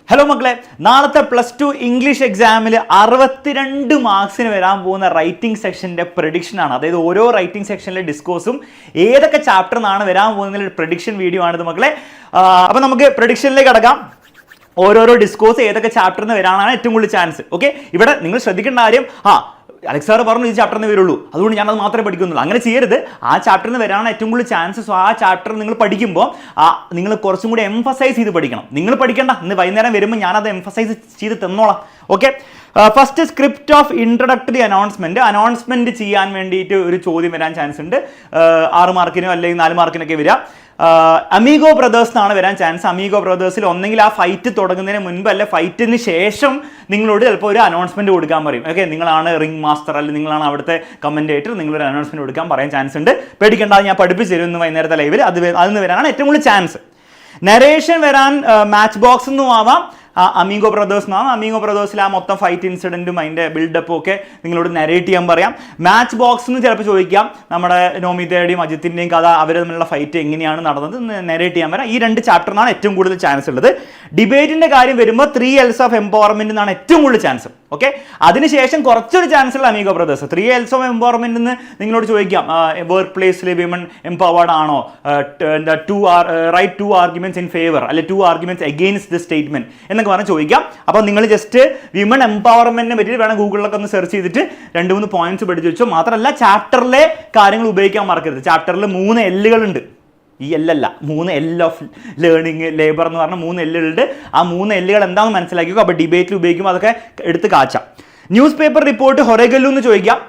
Hello മക്കളെ, നാളത്തെ +2 English എക്സാമിൽ 62 മാർക്സിന് വരാൻ പോകുന്ന റൈറ്റിംഗ് സെക്ഷൻ്റെ പ്രഡിക്ഷനാണ്. അതായത് ഓരോ റൈറ്റിംഗ് സെക്ഷനിലെ ഡിസ്കോഴ്സും ഏതൊക്കെ ചാപ്റ്റർ നിന്നാണ് വരാൻ പോകുന്നതിൽ പ്രഡിക്ഷൻ വീഡിയോ ആണിത് മക്കളെ. അപ്പോൾ നമുക്ക് പ്രഡിക്ഷനിലേക്ക് കടക്കാം. ഓരോരോ ഡിസ്കോഴ്സ് ഏതൊക്കെ ചാപ്റ്ററിൽ നിന്ന് വരാനാണ് ഏറ്റവും കൂടുതൽ ചാൻസ്. ഓക്കെ, ഇവിടെ നിങ്ങൾ ശ്രദ്ധിക്കേണ്ട കാര്യം, അലക്സ് സാർ പറഞ്ഞു ഈ ചാപ്റ്ററിന് വരുള്ളൂ, അതുകൊണ്ട് ഞാനത് മാത്രമേ പഠിക്കുന്നുള്ളൂ. അങ്ങനെ ചെയ്യരുത്. ആ ചാപ്റ്ററിന് വരാനാണ് ഏറ്റവും കൂടുതൽ ചാൻസസ്. ആ ചാപ്റ്റർ നിങ്ങൾ പഠിക്കുമ്പോൾ നിങ്ങൾ കുറച്ചും കൂടി എംഫസൈസ് ചെയ്ത് പഠിക്കണം. നിങ്ങൾ പഠിക്കേണ്ട, ഇന്ന് വൈകുന്നേരം വരുമ്പോൾ ഞാനത് എംഫസൈസ് ചെയ്ത് തന്നോളാം. Okay, first script of introductory announcement ചെയ്യാൻ വേണ്ടിയിട്ട് ഒരു ചോദ്യം വരാൻ ചാൻസ് ഉണ്ട്. 6 മാർക്കിനോ അല്ലെങ്കിൽ 4 മാർക്കിനൊക്കെ വരിക. അമീഗോ ബ്രദേഴ്സ് എന്നാണ് വരാൻ ചാൻസ്. അമീഗോ ബ്രദേഴ്സിൽ ഒന്നെങ്കിൽ ആ ഫൈറ്റ് തുടങ്ങുന്നതിന് മുൻപ് അല്ലെ ഫൈറ്റിന് ശേഷം നിങ്ങളോട് ചിലപ്പോൾ ഒരു അനൗൺസ്മെന്റ് കൊടുക്കാൻ പറയും. ഓക്കെ, നിങ്ങളാണ് റിംഗ് മാസ്റ്റർ അല്ലെങ്കിൽ നിങ്ങളാണ് അവിടുത്തെ കമന്റേറ്റർ, നിങ്ങളൊരു അനൗൺസ്മെന്റ് കൊടുക്കാൻ പറയാൻ ചാൻസ് ഉണ്ട്. പേടിക്കേണ്ട, ഞാൻ പഠിപ്പിച്ചു തരുന്നു വൈകുന്നേരത്തെ ലൈവിൽ. അതിന് വരാനാണ് ഏറ്റവും കൂടുതൽ ചാൻസ്. നരേഷൻ വരാൻ മാച്ച് ബോക്സ് എന്നും ആവാം, അമീഗോ ബ്രദേഴ്സ് എന്നാണ്. അമീഗോ ബ്രദേഴ്സിൽ ആ മൊത്തം ഫൈറ്റ് ഇൻസിഡൻറ്റും അതിൻ്റെ ബിൽഡപ്പും ഒക്കെ നിങ്ങളോട് നരേറ്റ് ചെയ്യാൻ പറയാം. മാച്ച് ബോക്സ് എന്ന് ചിലപ്പോൾ ചോദിക്കാം, നമ്മുടെ നോമിതയുടെയും അജിത്തിൻ്റെയും കഥ, അവർ തമ്മിലുള്ള ഫൈറ്റ് എങ്ങനെയാണ് നടന്നത് നരേറ്റ് ചെയ്യാൻ പറയാം. ഈ 2 ചാപ്റ്ററിനാണ് ഏറ്റവും കൂടുതൽ ചാൻസ് ഉള്ളത്. ഡിബേറ്റിൻ്റെ കാര്യം വരുമ്പോൾ 3 L's ഓഫ് എംപവർമെൻറ്റ് എന്നാണ് ഏറ്റവും കൂടുതൽ ചാൻസ്. ഓക്കെ, അതിനുശേഷം കുറച്ചൊരു ചാൻസ് ഉള്ള Amigo brothers. 3 L's of empowerment എന്ന് നിങ്ങളോട് ചോദിക്കാം, വർക്ക് പ്ലേസിൽ വിമൺ എംപവേർഡ് ആണോ, റൈറ്റ് 2 ആർഗ്യുമെന്റ്സ് ഇൻ ഫേവർ അല്ലെ 2 ആർഗ്യുമെന്റ്സ് അഗെയിൻസ്റ്റ് ദ സ്റ്റേറ്റ്മെന്റ് എന്നൊക്കെ പറഞ്ഞ് ചോദിക്കാം. അപ്പോൾ നിങ്ങൾ ജസ്റ്റ് വിമൺ എംപവർമെന്റിനെ പറ്റി വേണം ഗൂഗിളിലൊക്കെ ഒന്ന് സെർച്ച് ചെയ്തിട്ട് 2-3 പോയിന്റ്സ് പഠിച്ചു വെച്ചോ. മാത്രമല്ല ചാപ്റ്ററിലെ കാര്യങ്ങൾ ഉപയോഗിക്കാൻ മറക്കരുത്. ചാപ്റ്ററിൽ 3 L'കളുണ്ട്. ഈ എല്ലല്ല, 3 L ഓഫ് ലേണിംഗ് ലേബർ എന്ന് പറഞ്ഞ 3 L'കളുണ്ട്. ആ 3 L'കൾ എന്താണെന്ന് മനസ്സിലാക്കിയോ. അപ്പോൾ ഡിബേറ്റിൽ ഉപയോഗിക്കുമ്പോൾ അതൊക്കെ എടുത്ത് കാച്ചാം. ന്യൂസ് പേപ്പർ റിപ്പോർട്ട് ഹൊറേഗല്ലു എന്ന് ചോദിക്കാം.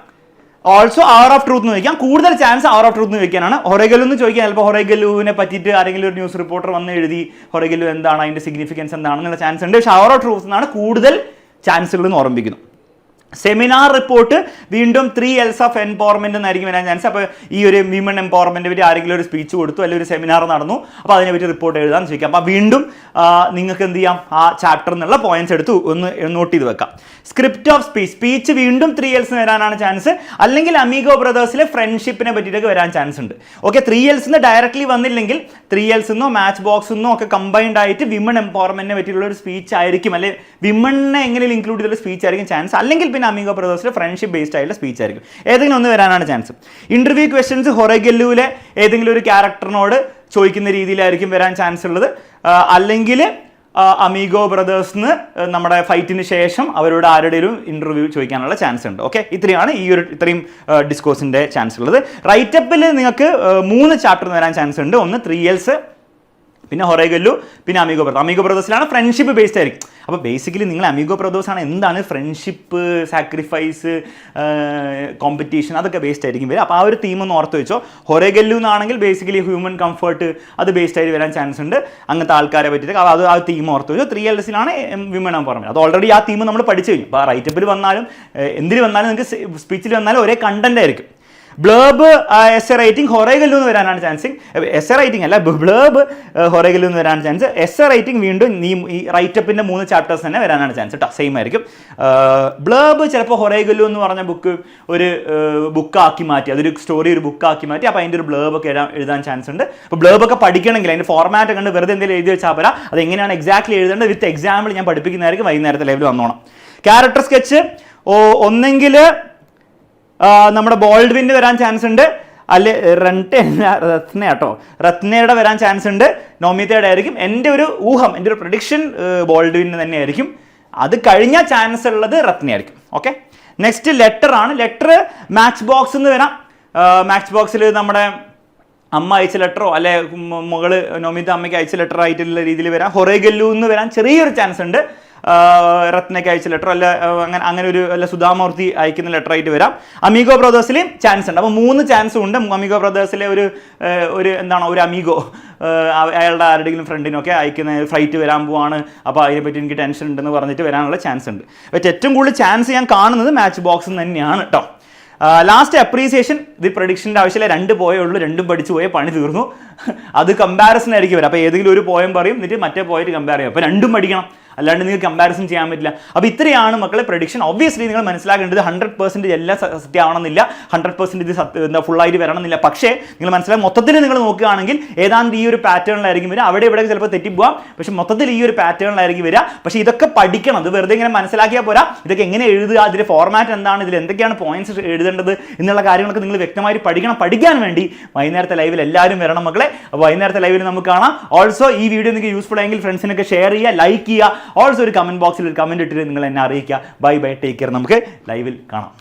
ഓൾസോ അവർ ഓഫ് ട്രൂത്ത് എന്ന് ചോദിക്കാം. കൂടുതൽ ചാൻസ് അവർ ഓഫ് ട്രൂത്ത് എന്ന് ചോദിക്കാനാണ്. ഹൊറേഗല്ലു എന്ന് ചോദിക്കാൻ ചിലപ്പോൾ ഹൊറേഗല്ലുവിനെ പറ്റിയിട്ട് ആരെങ്കിലും ഒരു ന്യൂസ് റിപ്പോർട്ടർ വന്ന് എഴുതി ഹൊറേഗല്ലു എന്താണ്, അതിൻ്റെ സിഗ്നിഫിക്കൻസ് എന്താണെന്നുള്ള ചാൻസ് ഉണ്ട്. പക്ഷേ അവർ ഓഫ് ട്രൂത്ത് എന്നാണ് കൂടുതൽ ചാൻസുകൾ എന്ന് ഓർമ്മിക്കുന്നു. സെമിനാർ റിപ്പോർട്ട് വീണ്ടും 3 L's ഓഫ് എംപവർമെന്റ് എന്നായിരിക്കും വരാൻ ചാൻസ്. അപ്പോൾ ഈ ഒരു വിമൺ എംപവർമെന്റിനെ പറ്റി ആരെങ്കിലും ഒരു സ്പീച്ച് കൊടുത്തു അല്ലെങ്കിൽ ഒരു സെമിനാർ നടന്നു, അപ്പോൾ അതിനെപ്പറ്റി റിപ്പോർട്ട് എഴുതാൻ ചോദിക്കാം. അപ്പോൾ വീണ്ടും നിങ്ങൾക്ക് എന്ത് ചെയ്യാം, ആ ചാപ്റ്ററിൽ നിന്നുള്ള പോയിന്റ്സ് എടുത്ത് ഒന്ന് നോട്ട് ചെയ്ത് വെക്കാം. സ്ക്രിപ്റ്റ് ഓഫ് സ്പീച്ച് വീണ്ടും 3 L's വരാനാണ് ചാൻസ്. അല്ലെങ്കിൽ അമീഗോ ബ്രദേഴ്സിലെ ഫ്രണ്ട്ഷിപ്പിനെ പറ്റിയിട്ടൊക്കെ വരാൻ ചാൻസ് ഉണ്ട്. ഓക്കെ, 3 L's ഡയറക്ട്ലി വന്നില്ലെങ്കിൽ 3 L's മാച്ച് ബോക്സ് ഒക്കെ കമ്പൈൻഡ് ആയിട്ട് വിമൺ എംപവർമെന്റിനെ പറ്റിയുള്ള ഒരു സ്പീച്ച് ആയിരിക്കും, അല്ലെങ്കിൽ വിമണിനെ എങ്ങനെയും ഇൻക്ലൂഡ് ചെയ്തുള്ള സ്പീച്ച് ആയിരിക്കും ചാൻസ്. അല്ലെങ്കിൽ പിന്നെ അമീഗോ ബ്രദേഴ്സിലെ ഫ്രണ്ട്ഷിപ്പ് ബേസ്ഡ് ആയിട്ടുള്ള സ്പീച്ച് ആയിരിക്കും. ഏതെങ്കിലും ഒന്ന് വരാനാണ് ചാൻസ്. ഇന്റർവ്യൂ ക്വസ്റ്റ്യൻസ് ഹൊറേഗല്ലുവിലെ ഏതെങ്കിലും ഒരു ക്യാരക്ടറിനോട് ചോദിക്കുന്ന രീതിയിലായിരിക്കും വരാൻ ചാൻസ് ഉള്ളത്. അല്ലെങ്കിൽ അമീഗോ ബ്രദേഴ്സിന് നമ്മുടെ ഫൈറ്റിന് ശേഷം അവരോട് ആരുടെ ഒരു ഇന്റർവ്യൂ ചോദിക്കാനുള്ള ചാൻസ് ഉണ്ട്. ഓക്കെ, ഇത്രയും ഡിസ്കോഴ്സിന്റെ ചാൻസ് ഉള്ളത്. റൈറ്റപ്പിൽ നിങ്ങൾക്ക് 3 ചാപ്റ്റർ വരാൻ ചാൻസ് ഉണ്ട്. ഒന്ന് 3 L's, പിന്നെ ഹൊറേഗല്ലു, പിന്നെ അമീഗോ ബ്രദേഴ്സ്. അമീഗോ ബ്രദേഴ്സിലാണ് ഫ്രണ്ട്ഷിപ്പ് ബേസ്ഡ് ആയിരിക്കും. അപ്പോൾ ബേസിക്കലി നിങ്ങൾ അമീഗോ ബ്രദേഴ്സ് ആണ് എന്താണ് ഫ്രണ്ട്ഷിപ്പ്, സാക്രിഫൈസ്, കോമ്പറ്റീഷൻ, അതൊക്കെ ബേസ്ഡ് ആയിരിക്കും വരിക. അപ്പോൾ ആ ഒരു തീം ഒന്ന് ഓർത്ത് വെച്ചോ. ഹൊറേഗല്ലു എന്നാണെങ്കിൽ ബേസിക്കലി ഹ്യൂമൻ കംഫർട്ട്, അത് ബേസ്ഡ് ആയിട്ട് വരാൻ ചാൻസ് ഉണ്ട്. അങ്ങനത്തെ ആൾക്കാരെ പറ്റിയിട്ട് അത് ആ തീം ഓർത്ത് വെച്ചോ. 3 L'സിലാണ് വിമൺ എംപവർമെന്റ്. അത് ഓൾറെഡി ആ തീം നമ്മൾ പഠിച്ചു കഴിഞ്ഞു. അപ്പോൾ റൈറ്റപ്പിൽ വന്നാലും എന്തിൽ വന്നാലും നിങ്ങൾക്ക് സ്പീച്ചിൽ വന്നാലും ഒരേ കണ്ടന്റ് ആയിരിക്കും. ബ്ലേബ് എസ് എ റൈറ്റിംഗ് ഹൊറേഗല്ലു എന്ന് വരാനാണ് ചാൻസ്. എസ് എ റൈറ്റിംഗ് അല്ല, ബ്ലേബ് ഹൊറേഗല്ലു എന്ന് വരാനാണ് ചാൻസ്. എസ് എ റൈറ്റിംഗ് വീണ്ടും ഈ റൈറ്റപ്പിൻ്റെ 3 ചാപ്റ്റേഴ്സ് തന്നെ വരാനാണ് ചാൻസ് കേട്ടോ. സെയിം ആയിരിക്കും. ബ്ലേബ് ചിലപ്പോൾ ഹൊറേഗല്ലു എന്ന് പറഞ്ഞ ബുക്ക് ഒരു ബുക്കാക്കി മാറ്റി, അതൊരു സ്റ്റോറി ഒരു ബുക്കാക്കി മാറ്റി, അപ്പോൾ അതിൻ്റെ ഒരു ബ്ലേബൊക്കെ എഴുതാൻ ചാൻസ് ഉണ്ട്. അപ്പോൾ ബ്ലേബൊക്കെ പഠിക്കണമെങ്കിൽ അതിൻ്റെ ഫോർമാറ്റ് കണ്ട് വെറുതെ എന്തെങ്കിലും എഴുതി വെച്ചാൽ പോരാ, അത് എങ്ങനെയാണ് എക്സാക്ട്ലി എഴുതേണ്ടത് വിത്ത് എക്സാമ്പിൾ ഞാൻ പഠിപ്പിക്കുന്നതായിരിക്കും. വൈകുന്നേരത്തെ ലൈവിൽ വന്നോണം. ക്യാരക്ടർ സ്കെച്ച് ഒന്നെങ്കിൽ നമ്മുടെ ബോൾഡ്വിന് വരാൻ ചാൻസ് ഉണ്ട്, അല്ലെ രത്ന കേട്ടോ, രത്നയുടെ വരാൻ ചാൻസ് ഉണ്ട്, നോമിതയുടെ ആയിരിക്കും. എൻ്റെ ഒരു ഊഹം, എൻ്റെ ഒരു പ്രഡിക്ഷൻ ബോൾഡ്വിന് തന്നെ ആയിരിക്കും. അത് കഴിഞ്ഞ ചാൻസ് ഉള്ളത് രത്നയായിരിക്കും. ഓക്കെ, നെക്സ്റ്റ് ലെറ്റർ ആണ്. ലെറ്റർ മാച്ച് ബോക്സ് എന്ന് വരാം. മാച്ച് ബോക്സിൽ നമ്മുടെ അമ്മ അയച്ച ലെറ്ററോ അല്ലെ മകള് നോമിത അമ്മയ്ക്ക് അയച്ച ലെറ്റർ ആയിട്ടുള്ള രീതിയിൽ വരാം. ഹൊറേഗല്ലു എന്ന് വരാൻ ചെറിയൊരു ചാൻസ് ഉണ്ട്. രത്നയ്ക്ക് അയച്ച ലെറ്റർ അല്ല അങ്ങനെ ഒരു അല്ല സുധാമൂർത്തി അയക്കുന്ന ലെറ്റർ ആയിട്ട് വരാം. അമീഗോ ബ്രദേഴ്സിലെയും ചാൻസ് ഉണ്ട്. അപ്പോൾ 3 ചാൻസും ഉണ്ട്. അമീഗോ ബ്രദേഴ്സിലെ ഒരു എന്താണ് ഒരു അമീഗോ അയാളുടെ ആരുടെയെങ്കിലും ഫ്രണ്ടിനൊക്കെ അയക്കുന്ന ഫ്ലൈറ്റ് വരാൻ പോവാണ്, അപ്പോൾ അതിനെപ്പറ്റി എനിക്ക് ടെൻഷൻ ഉണ്ടെന്ന് പറഞ്ഞിട്ട് വരാനുള്ള ചാൻസ് ഉണ്ട്. പക്ഷേ ഏറ്റവും കൂടുതൽ ചാൻസ് ഞാൻ കാണുന്നത് മാച്ച് ബോക്സ് തന്നെയാണ് കേട്ടോ. Last appreciation. ഇത് പ്രഡിക്ഷൻ്റെ ആവശ്യമില്ല, 2 പോയേ ഉള്ളൂ, 2 പഠിച്ചു പോയേ പണി തീർന്നു. അത് കമ്പാരിസൺ ആയിരിക്കും വരും. അപ്പോൾ ഏതെങ്കിലും ഒരു പോയം പറയും, എന്നിട്ട് മറ്റേ പോയിട്ട് കമ്പയർ ചെയ്യും. അപ്പോൾ രണ്ടും പഠിക്കണം, അല്ലാണ്ട് നിങ്ങൾക്ക് കമ്പാരിസൺ ചെയ്യാൻ പറ്റില്ല. അപ്പോൾ ഇത്രയാണ് മക്കളെ പ്രഡിക്ഷൻ. ഒബ്വിയസ്ലി നിങ്ങൾ മനസ്സിലാക്കേണ്ടത് 100% എല്ലാം സത്യമാവണമെന്നില്ല, 100% ഇത് ഫുള്ളായിട്ട് വരണമെന്നില്ല. പക്ഷേ നിങ്ങൾ മനസ്സിലാക്കി മൊത്തത്തിൽ നിങ്ങൾ നോക്കുകയാണെങ്കിൽ ഏതാണ്ട് ഈ ഒരു പാറ്റേണിലായിരിക്കും വരിക. അവിടെ ഇവിടെ ചിലപ്പോൾ തെറ്റിപ്പോവാം, പക്ഷേ മൊത്തത്തിൽ ഈ ഒരു പാറ്റേണിലായിരിക്കും വരിക. പക്ഷേ ഇതൊക്കെ പഠിക്കണം, ഇത് വെറുതെ ഇങ്ങനെ മനസ്സിലാക്കിയാൽ പോരാ. ഇതൊക്കെ എങ്ങനെ എഴുതുക, അതിൻ്റെ ഫോർമാറ്റ് എന്താണ്, ഇതിൽ എന്തൊക്കെയാണ് പോയിന്റ്സ് എഴുതേണ്ടത് എന്നുള്ള കാര്യങ്ങളൊക്കെ നിങ്ങൾ വ്യക്തമായി പഠിക്കണം. പഠിക്കാൻ വേണ്ടി വൈകുന്നേരത്തെ ലൈവിൽ എല്ലാവരും വരണം മക്കളെ. അപ്പോൾ വൈകുന്നേരത്തെ ലൈവിൽ നമുക്ക് കാണാം. ഓൾസോ ഈ വീഡിയോ നിങ്ങൾക്ക് യൂസ്ഫുൾ ആയെങ്കിൽ ഫ്രണ്ട്സിനൊക്കെ ഷെയർ ചെയ്യുക, ലൈക്ക് ചെയ്യുക. ഓൾസോ ഒരു കമന്റ് ബോക്സിൽ ഒരു കമന്റ് ഇട്ടിട്ട് നിങ്ങൾ എന്നെ അറിയിക്കുക. Bye bye, take care. നമുക്ക് ലൈവിൽ കാണാം.